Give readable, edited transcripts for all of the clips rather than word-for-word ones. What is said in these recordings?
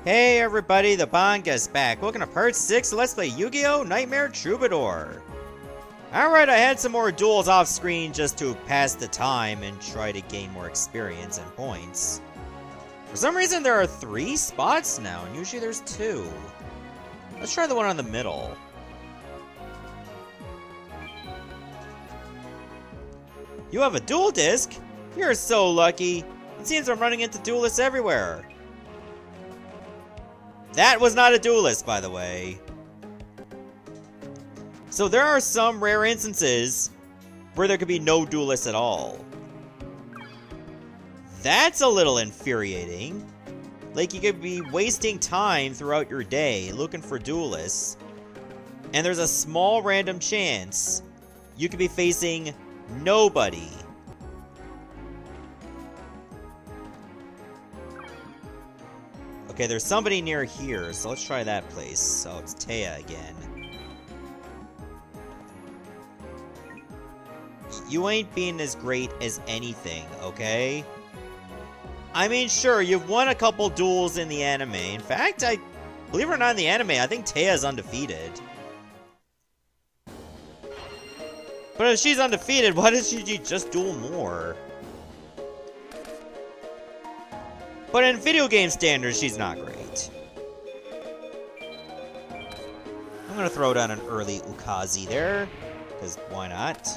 Hey everybody, the Banga's back. Welcome to part 6 of Let's Play Yu-Gi-Oh! Nightmare Troubadour. Alright, I had some more duels off screen just to pass the time and try to gain more experience and points. For some reason there are 3 spots now, and usually there's 2. Let's try the one on the middle. You have a duel disc? You're so lucky. It seems I'm running into duelists everywhere. That was not a duelist, by the way. So there are some rare instances where there could be no duelists at all. That's a little infuriating. Like, you could be wasting time throughout your day looking for duelists, and there's a small random chance you could be facing nobody. Okay, there's somebody near here, so let's try that place. So it's Taya again. You ain't being as great as anything, okay? I mean, sure, you've won a couple duels in the anime. In fact, believe it or not, in the anime, I think Taya's undefeated. But if she's undefeated, why does she just duel more? But in video game standards, she's not great. I'm gonna throw down an early Ukazi there, because why not?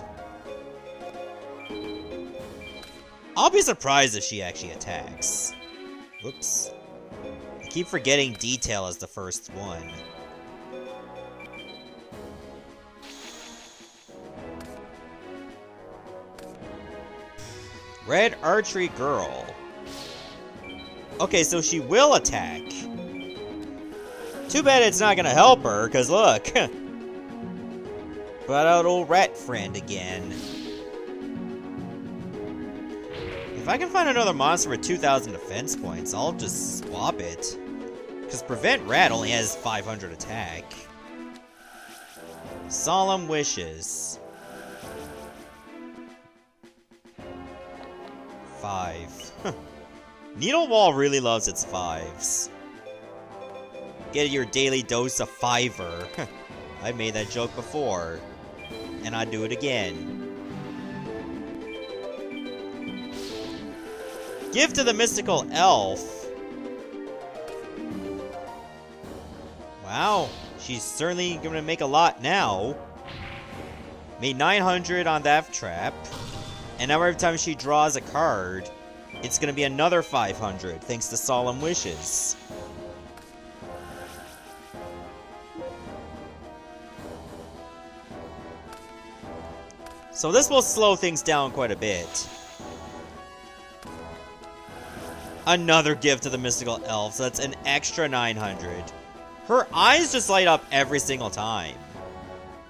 I'll be surprised if she actually attacks. Whoops. I keep forgetting Detail as the first one. Red Archery Girl. Okay, so she will attack. Too bad it's not gonna help her, cause look. Brought out old rat friend again. If I can find another monster with 2,000 defense points, I'll just swap it. Cause Prevent Rat only has 500 attack. Solemn Wishes. 5. Needle Wall really loves its 5s. Get your daily dose of fiver. I made that joke before, and I'd do it again. Give to the Mystical Elf. Wow, she's certainly gonna make a lot now. Made 900 on that trap, and now every time she draws a card, it's gonna be another 500, thanks to Solemn Wishes. So this will slow things down quite a bit. Another gift to the Mystical Elf, so that's an extra 900. Her eyes just light up every single time.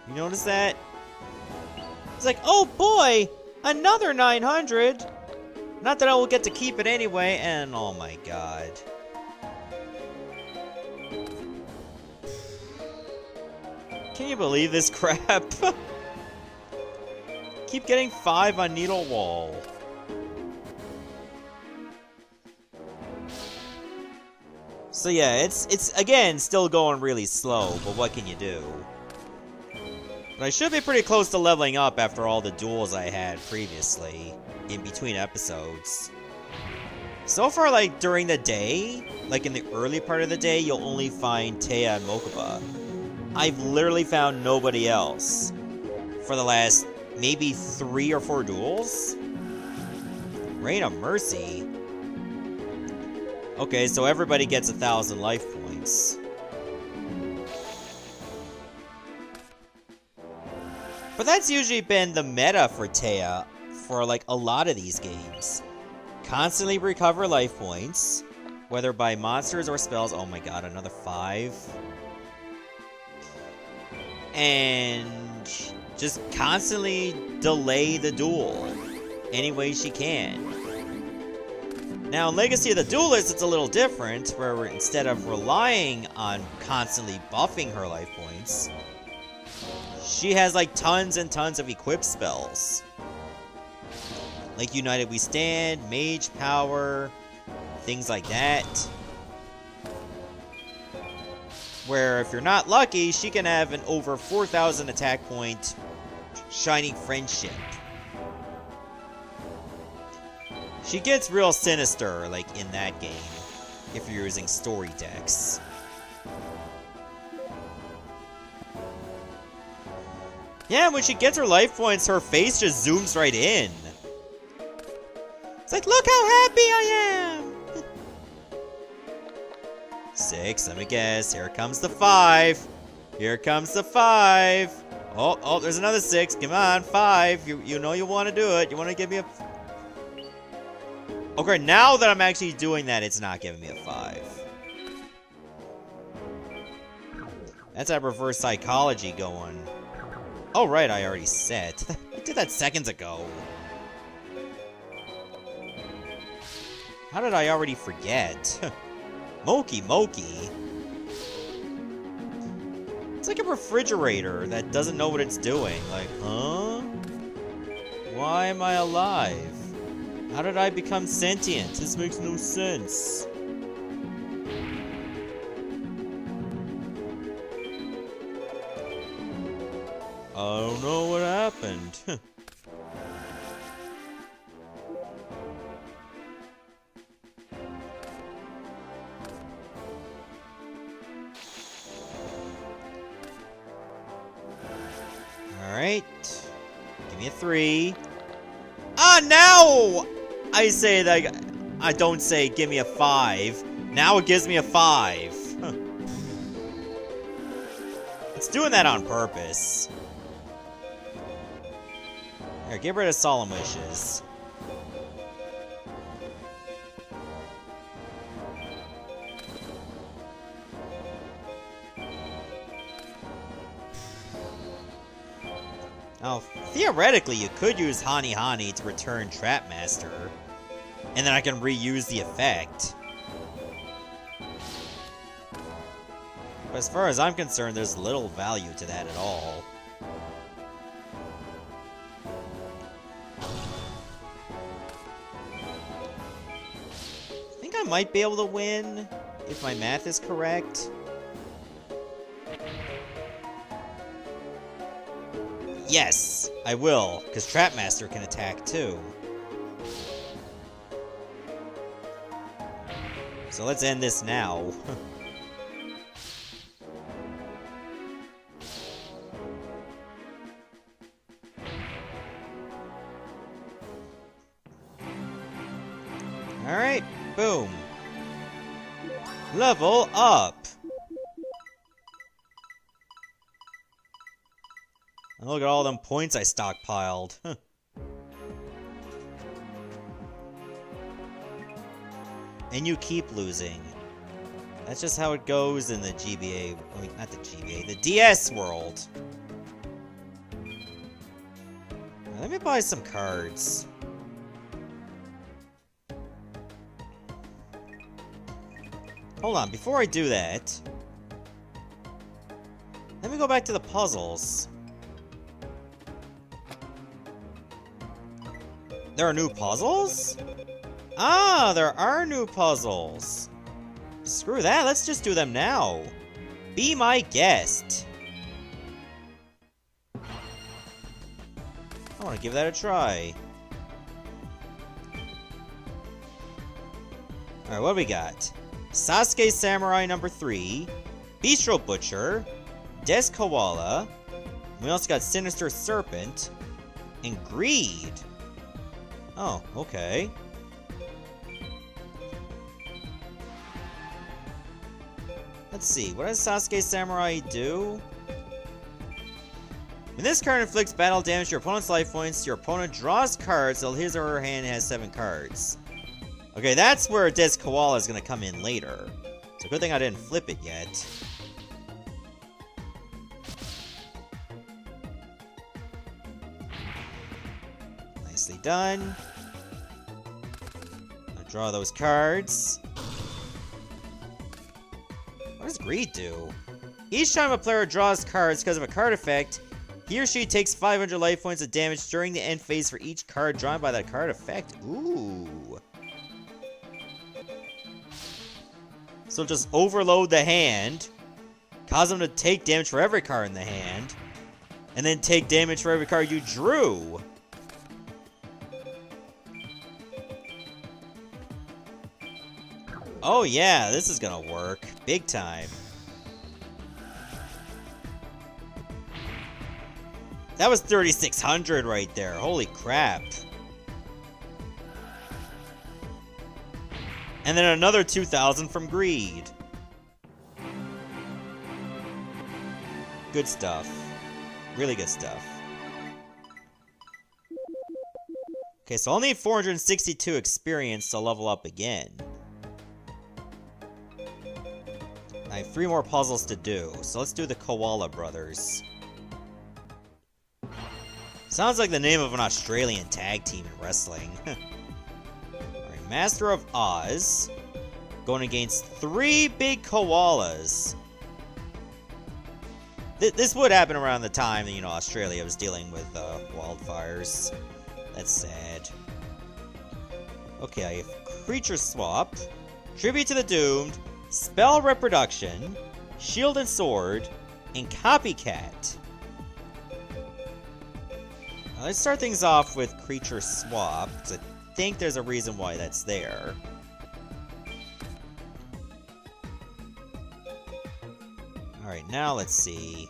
You notice that? It's like, oh boy, another 900! Not that I will get to keep it anyway, and oh my god. Can you believe this crap? Keep getting 5 on Needle Wall. So yeah, it's again still going really slow, but what can you do? But I should be pretty close to leveling up after all the duels I had previously in between episodes. So far, like, during the day, like in the early part of the day, you'll only find Taya and Mokuba. I've literally found nobody else for the last maybe 3 or 4 duels. Reign of Mercy. Okay, so everybody gets 1,000 life points. But that's usually been the meta for Taya for like a lot of these games. Constantly recover life points, whether by monsters or spells. Oh my god, another 5. And just constantly delay the duel any way she can. Now in Legacy of the Duelist, it's a little different, where instead of relying on constantly buffing her life points, she has like tons and tons of equipped spells. Like United We Stand, Mage Power, things like that. where if you're not lucky, she can have an over 4,000 attack point Shining Friendship. She gets real sinister, like, in that game, if you're using story decks. Yeah, when she gets her life points, her face just zooms right in. It's like, look how happy I am! 6, let me guess. Here comes the 5. Here comes the 5. Oh, there's another 6. Come on, 5. You know you want to do it. You want to give me a... Okay, now that I'm actually doing that, it's not giving me a 5. That's that reverse psychology going. Oh, right, I already set. I did that seconds ago. How did I already forget? Moki. It's like a refrigerator that doesn't know what it's doing. Like, huh? Why am I alive? How did I become sentient? This makes no sense. I don't know what happened. Alright. Give me a 3. Ah, now! I say that I don't say give me a 5. Now it gives me a 5. It's doing that on purpose. Here, get rid of Solemn Wishes. Now, theoretically, you could use Hani to return Trap Master, and then I can reuse the effect. But as far as I'm concerned, there's little value to that at all. I think I might be able to win, if my math is correct. Yes, I will, because Trapmaster can attack too. So let's end this now. Alright, boom. Level up! And look at all them points I stockpiled. And you keep losing. That's just how it goes in the GBA. I mean, not the GBA, the DS world. Let me buy some cards. Hold on, before I do that, let me go back to the puzzles. There are new puzzles? Ah, there are new puzzles. Screw that, let's just do them now. Be my guest. I want to give that a try. Alright, what do we got? Sasuke Samurai number 3, Bistro Butcher, Des Koala, we also got Sinister Serpent, and Greed. Oh, okay. Let's see, what does Sasuke Samurai do? When this card inflicts battle damage to your opponent's life points, your opponent draws cards until his or her hand has 7 cards. Okay, that's where Des Koala is going to come in later. So good thing I didn't flip it yet. Nicely done. I'll draw those cards. What does Greed do? Each time a player draws cards because of a card effect, he or she takes 500 life points of damage during the end phase for each card drawn by that card effect. Ooh. So just overload the hand, Cause them to take damage for every card in the hand. And then take damage for every card you drew. Oh yeah, this is gonna work. Big time. That was 3,600 right there. Holy crap. And then another 2,000 from Greed. Good stuff. Really good stuff. Okay, so I'll need 462 experience to level up again. I have 3 more puzzles to do, so let's do the Koala brothers. Sounds like the name of an Australian tag team in wrestling. Alright, Master of Oz. Going against 3 big koalas. This would happen around the time that, you know, Australia was dealing with wildfires. That's sad. Okay, I have Creature Swap, Tribute to the Doomed, Spell Reproduction, Shield and Sword, and Copycat. Now, let's start things off with Creature Swap, because I think there's a reason why that's there. Alright, now let's see.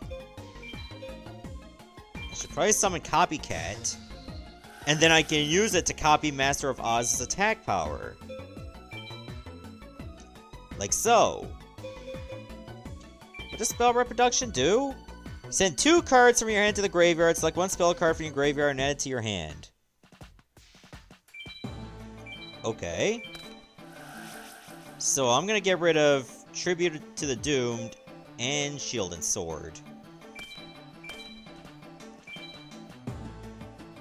I should probably summon Copycat, and then I can use it to copy Master of Oz's attack power. Like so. What does Spell Reproduction do? Send 2 cards from your hand to the graveyard, select 1 spell card from your graveyard, and add it to your hand. Okay. So I'm gonna get rid of Tribute to the Doomed and Shield and Sword.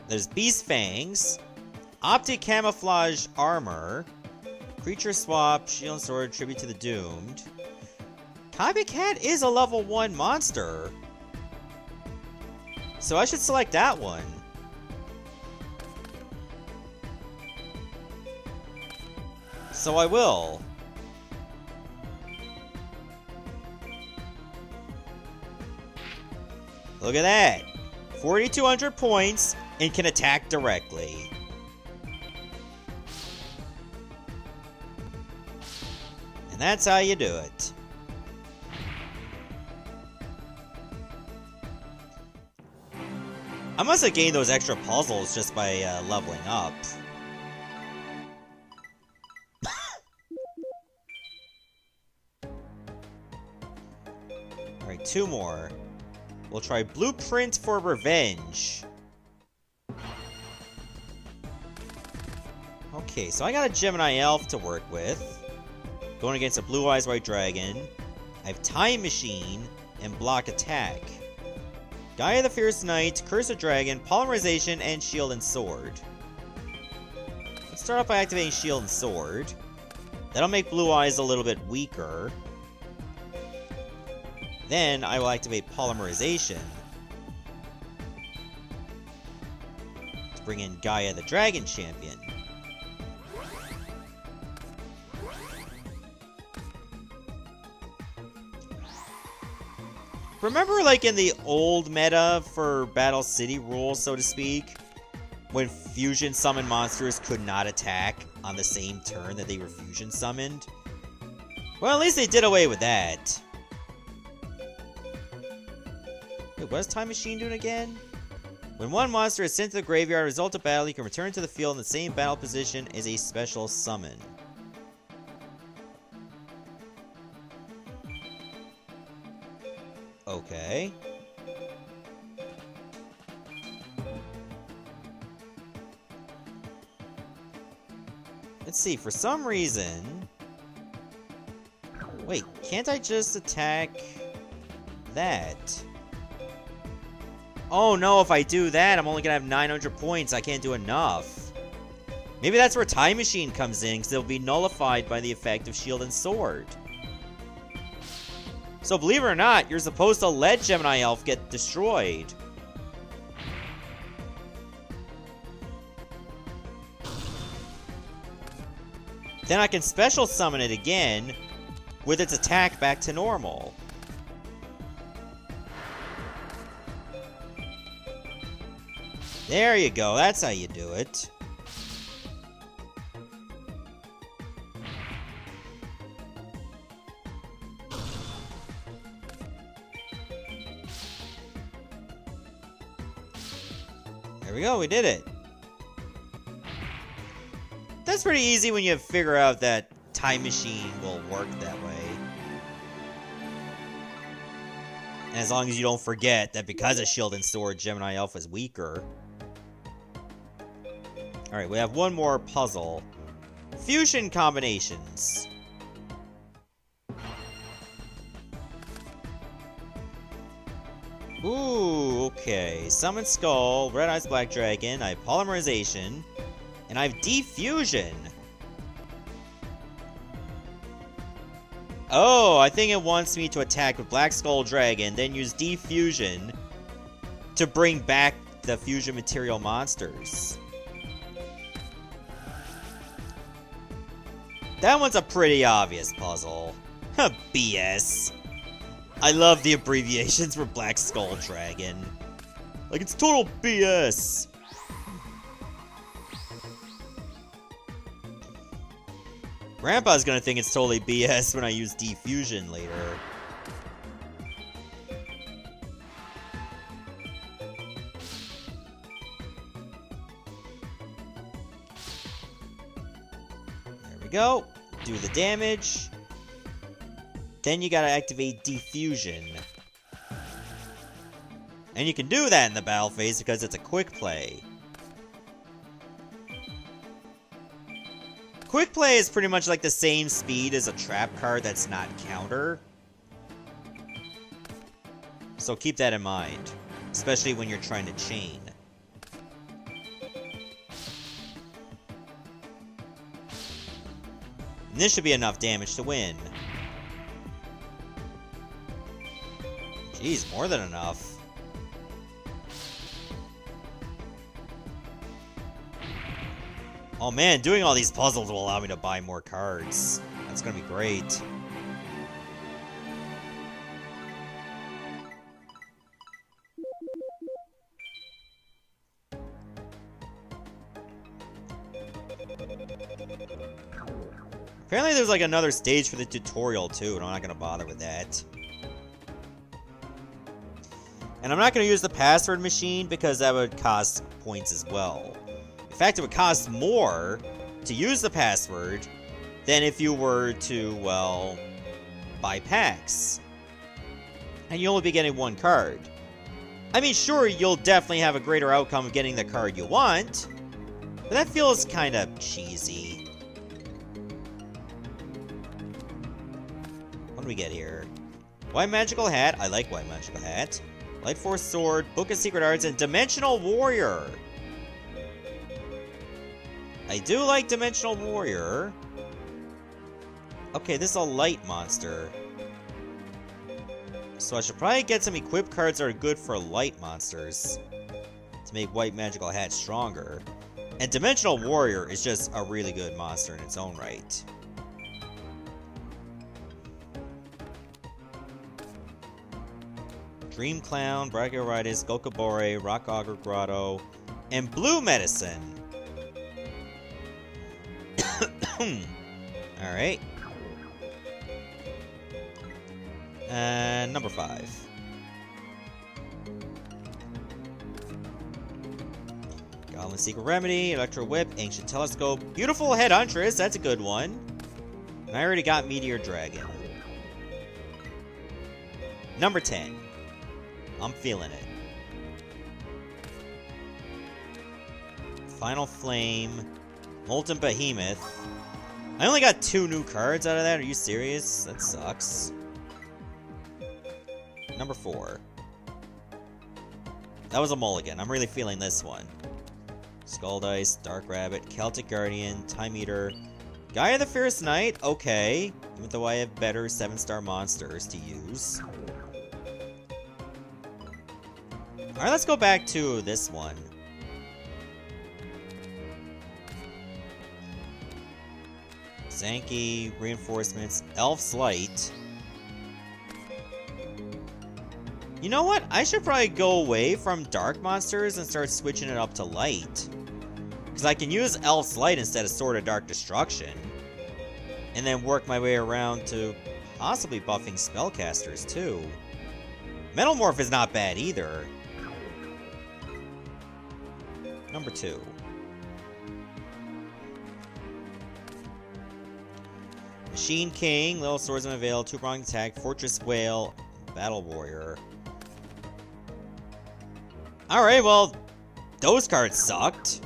There's Beast Fangs, Optic Camouflage Armor, Creature Swap, Shield and Sword, Tribute to the Doomed. Copycat is a level 1 monster, so I should select that one. So I will. Look at that! 4,200 points and can attack directly. And that's how you do it. I must have gained those extra puzzles just by leveling up. Alright, 2 more. We'll try Blueprint for Revenge. Okay, so I got a Gemini Elf to work with. Going against a Blue Eyes White Dragon. I have Time Machine and Block Attack. Gaia the Fierce Knight, Curse of Dragon, Polymerization, and Shield and Sword. Let's start off by activating Shield and Sword. That'll make Blue Eyes a little bit weaker. Then I will activate Polymerization to bring in Gaia the Dragon Champion. Remember, like, in the old meta for Battle City rules, so to speak, when fusion summoned monsters could not attack on the same turn that they were fusion summoned? Well, at least they did away with that. Wait, what is Time Machine doing again? When one monster is sent to the graveyard as a result of battle, you can return to the field in the same battle position as a special summon. Okay. Let's see, for some reason... Wait, can't I just attack that? Oh no, if I do that, I'm only gonna have 900 points. I can't do enough. Maybe that's where Time Machine comes in, because it'll be nullified by the effect of Shield and Sword. So believe it or not, you're supposed to let Gemini Elf get destroyed. Then I can special summon it again with its attack back to normal. There you go, that's how you do it. There we go, we did it. That's pretty easy when you figure out that time machine will work that way. And as long as you don't forget that because of Shield and Sword, Gemini Alpha is weaker. Alright, we have one more puzzle. Fusion combinations. Ooh, okay. Summon Skull, Red Eyes Black Dragon, I have Polymerization, and I have Defusion. Oh, I think it wants me to attack with Black Skull Dragon, then use Defusion to bring back the fusion material monsters. That one's a pretty obvious puzzle. BS. I love the abbreviations for Black Skull Dragon. Like, it's total BS. Grandpa's gonna think it's totally BS when I use Defusion later. There we go. Do the damage. Then you gotta activate Defusion. And you can do that in the battle phase because it's a quick play. Quick play is pretty much like the same speed as a trap card that's not counter. So keep that in mind, especially when you're trying to chain. And this should be enough damage to win. Jeez, more than enough. Oh man, doing all these puzzles will allow me to buy more cards. That's gonna be great. Apparently there's like another stage for the tutorial too, and I'm not gonna bother with that. And I'm not gonna use the password machine because that would cost points as well. In fact, it would cost more to use the password than if you were to, well, buy packs. And you'll only be getting one card. I mean, sure, you'll definitely have a greater outcome of getting the card you want, but that feels kind of cheesy. What do we get here? White Magical Hat. I like White Magical Hat. Light Force Sword, Book of Secret Arts, and Dimensional Warrior. I do like Dimensional Warrior. Okay, this is a light monster. So I should probably get some equipped cards that are good for light monsters to make White Magical Hat stronger. And Dimensional Warrior is just a really good monster in its own right. Dream Clown, Brachioritis, Gokabore, Rock Auger Grotto, and Blue Medicine. Alright. Number 5. Goblin Secret Remedy, Electro Whip, Ancient Telescope, Beautiful Head Huntress, that's a good one. And I already got Meteor Dragon. Number 10. I'm feeling it. Final Flame, Molten Behemoth. I only got 2 new cards out of that, are you serious? That sucks. Number 4. That was a mulligan, I'm really feeling this one. Skull Dice, Dark Rabbit, Celtic Guardian, Time Eater, Gaia the Fierce Knight, okay. Even though I have better 7-star monsters to use. Alright, let's go back to this one. Zanky, Reinforcements, Elf's Light. You know what? I should probably go away from dark monsters and start switching it up to light. Because I can use Elf's Light instead of Sword of Dark Destruction. And then work my way around to possibly buffing spellcasters too. Metal Morph is not bad either. Number 2. Machine King, Little Swordsman Veil, Two-Pronged Attack, Fortress Whale, Battle Warrior. Alright, well, those cards sucked.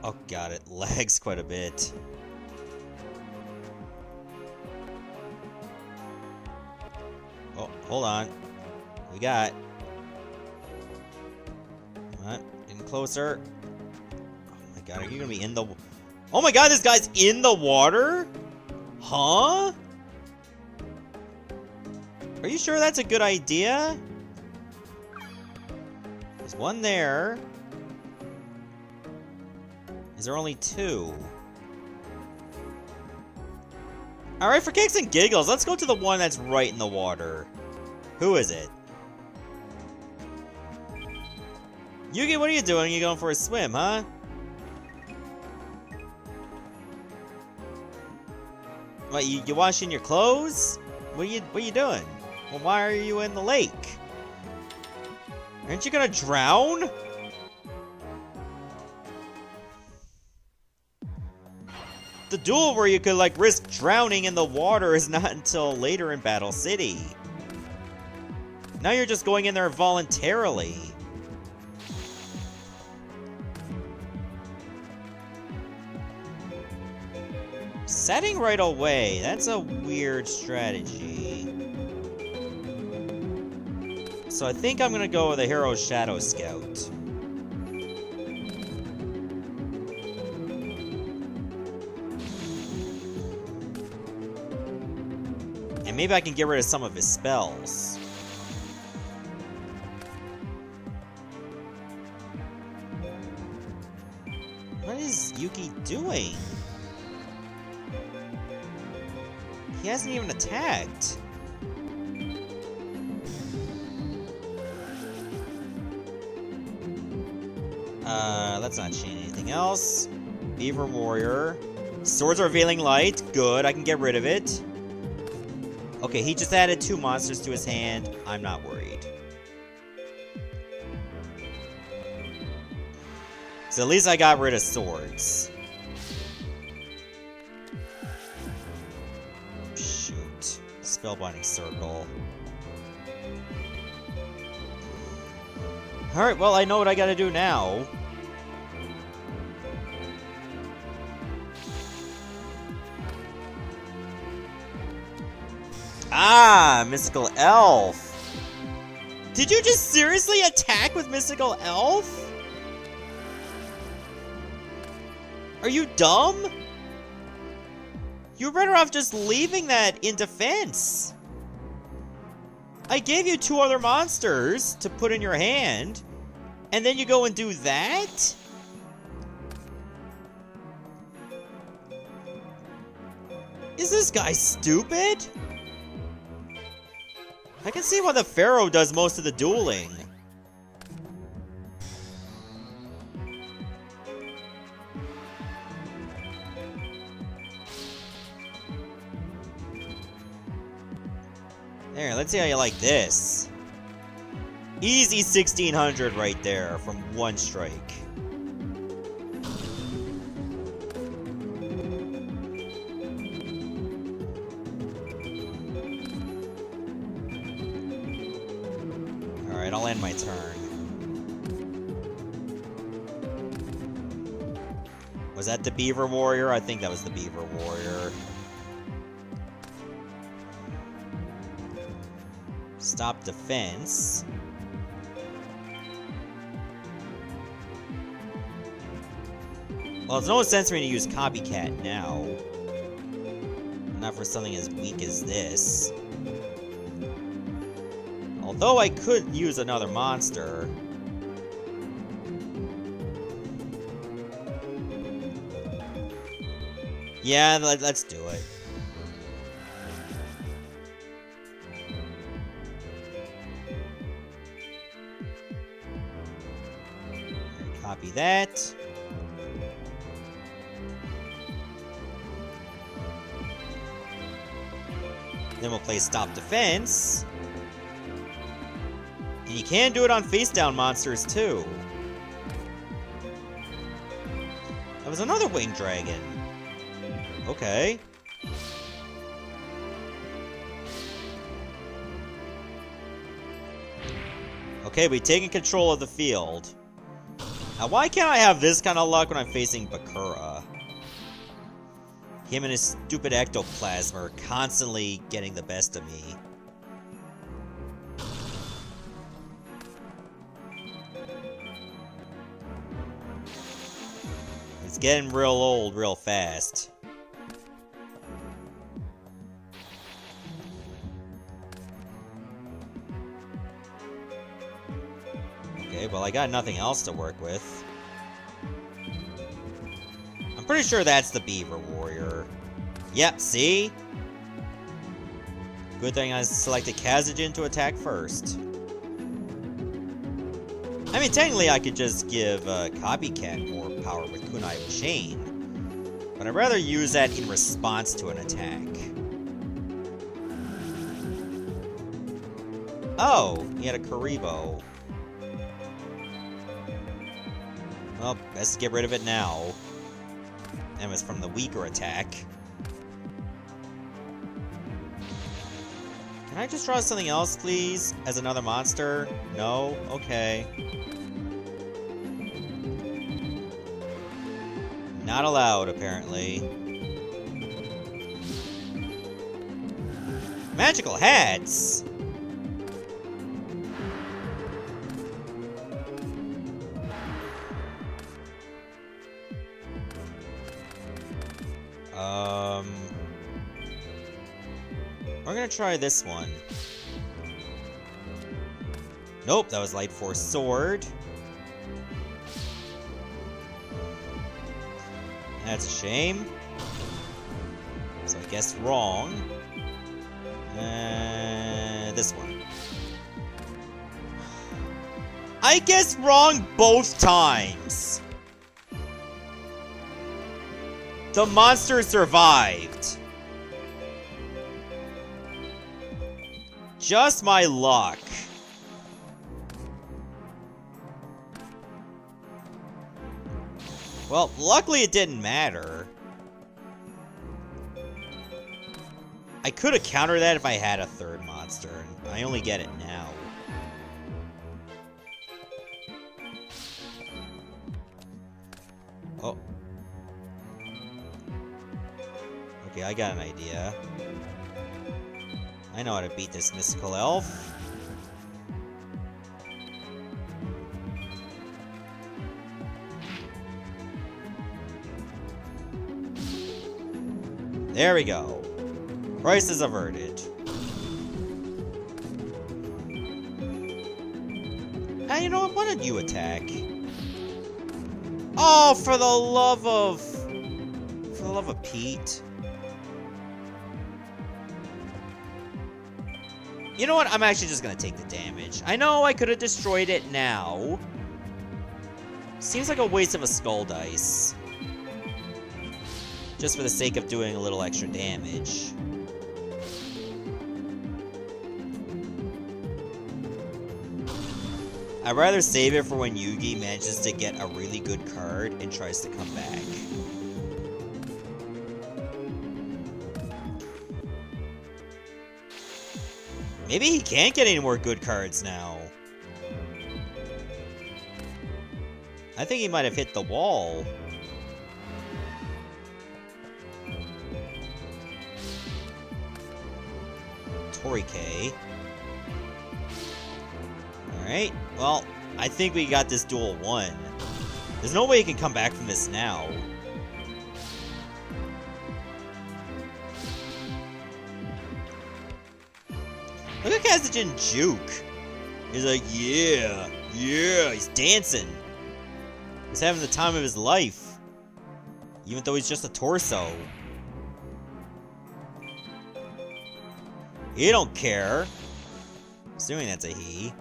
Oh god, it lags quite a bit. Oh, hold on. We got... What? Getting closer. Oh my god, are you gonna be in the... Oh my god, this guy's in the water? Huh? Are you sure that's a good idea? There's one there. Is there only 2? Alright, for kicks and giggles, let's go to the one that's right in the water. Who is it? Yugi, what are you doing? You going for a swim, huh? What, you washing your clothes? What are you doing? Well, why are you in the lake? Aren't you gonna drown? The duel where you could, like, risk drowning in the water is not until later in Battle City. Now you're just going in there voluntarily. Setting right away, that's a weird strategy. So I think I'm gonna go with a Hero Shadow Scout. And maybe I can get rid of some of his spells. What is Yuki doing? He hasn't even attacked. Let's not change anything else. Beaver Warrior. Swords Revealing Light. Good, I can get rid of it. Okay, he just added 2 monsters to his hand. I'm not worried. So at least I got rid of swords. Shoot. Spellbinding Circle. Alright, well, I know what I gotta do now. Ah, Mystical Elf. Did you just seriously attack with Mystical Elf? Are you dumb? You're better off just leaving that in defense. I gave you 2 other monsters to put in your hand, and then you go and do that? Is this guy stupid? I can see why the Pharaoh does most of the dueling. There, let's see how you like this. Easy 1600 right there from 1 strike. Alright, I'll end my turn. Was that the Beaver Warrior? I think that was the Beaver Warrior. Stop defense. Well, there's no sense for me to use Copycat now. Not for something as weak as this. Although I could use another monster. Yeah, let's do it. Copy that. Then we'll play Stop Defense. And you can do it on face-down monsters, too. That was another winged dragon. Okay. Okay, we've taken control of the field. Now, why can't I have this kind of luck when I'm facing Bakura? Him and his stupid ectoplasm are constantly getting the best of me. It's getting real old real fast. Okay, well, I got nothing else to work with. I'm pretty sure that's the Beaver Warrior. Yep, see? Good thing I selected Kazajin to attack first. I mean, technically I could just give Copycat more power with Kunai Chain, but I'd rather use that in response to an attack. Oh, he had a Karibo. Well, best to get rid of it now. And it was from the weaker attack. Can I just draw something else, please? As another monster? No? Okay. Not allowed, apparently. Magical hats! We're gonna try this one. Nope, that was Light Force Sword. That's a shame. So I guess wrong. This one. I guess wrong both times. The monster survived. Just my luck. Well, luckily it didn't matter. I could have countered that if I had a third monster, and I only get it now. Oh. Okay, I got an idea. I know how to beat this mystical elf. There we go. Crisis averted. You know what? Why don't you attack? Oh, for the love of... For the love of Pete. You know what? I'm actually just gonna take the damage. I know I could have destroyed it now. Seems like a waste of a skull dice. Just for the sake of doing a little extra damage. I'd rather save it for when Yugi manages to get a really good card and tries to come back. Maybe he can't get any more good cards now. I think he might have hit the wall. Torike. Alright, well, I think we got this duel won. There's no way he can come back from this now. Look at Kazajin juke. He's like, yeah, he's dancing. He's having the time of his life. Even though he's just a torso. He don't care. Assuming that's a he.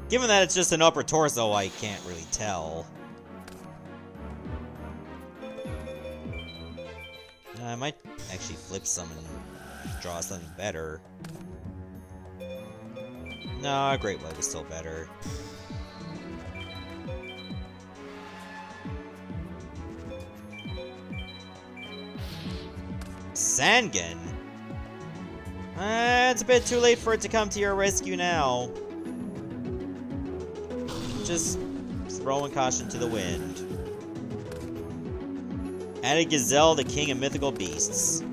Given that it's just an upper torso, I can't really tell. I might actually flip some and draw something better. No, Great White is still better. Sangan? It's a bit too late for it to come to your rescue now. Just throwing caution to the wind. Added Gazelle, the king of mythical beasts.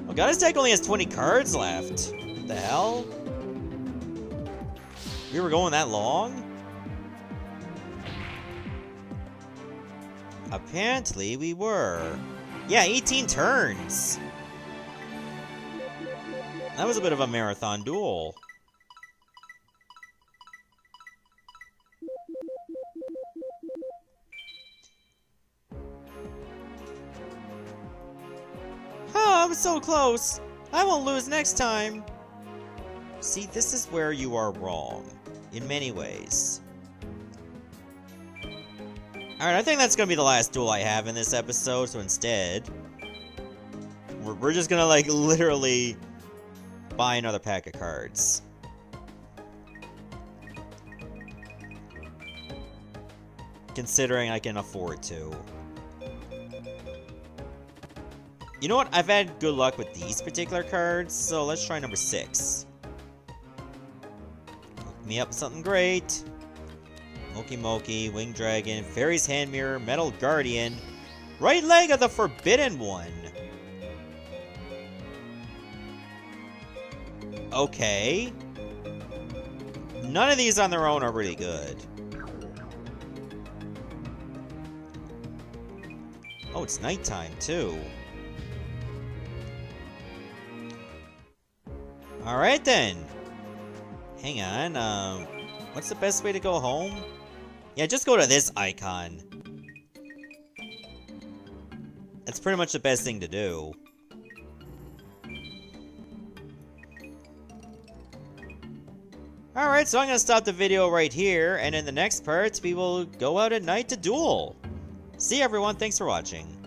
Oh, Goddess deck only has 20 cards left. What the hell? We were going that long? Apparently we were. Yeah, 18 turns. That was a bit of a marathon duel. Oh, I was so close. I won't lose next time. See, this is where you are wrong. In many ways. Alright, I think that's gonna be the last duel I have in this episode, so instead... We're just gonna, like, literally... buy another pack of cards. Considering I can afford to. You know what? I've had good luck with these particular cards, so let's try number 6. Hook me up with something great. Moki Moki, Winged Dragon, Fairy's Hand Mirror, Metal Guardian, Right Leg of the Forbidden One. Okay. None of these on their own are really good. Oh, it's nighttime too. Alright then. Hang on, what's the best way to go home? Yeah, just go to this icon. That's pretty much the best thing to do. Alright, so I'm gonna stop the video right here, and in the next part, we will go out at night to duel. See everyone, thanks for watching.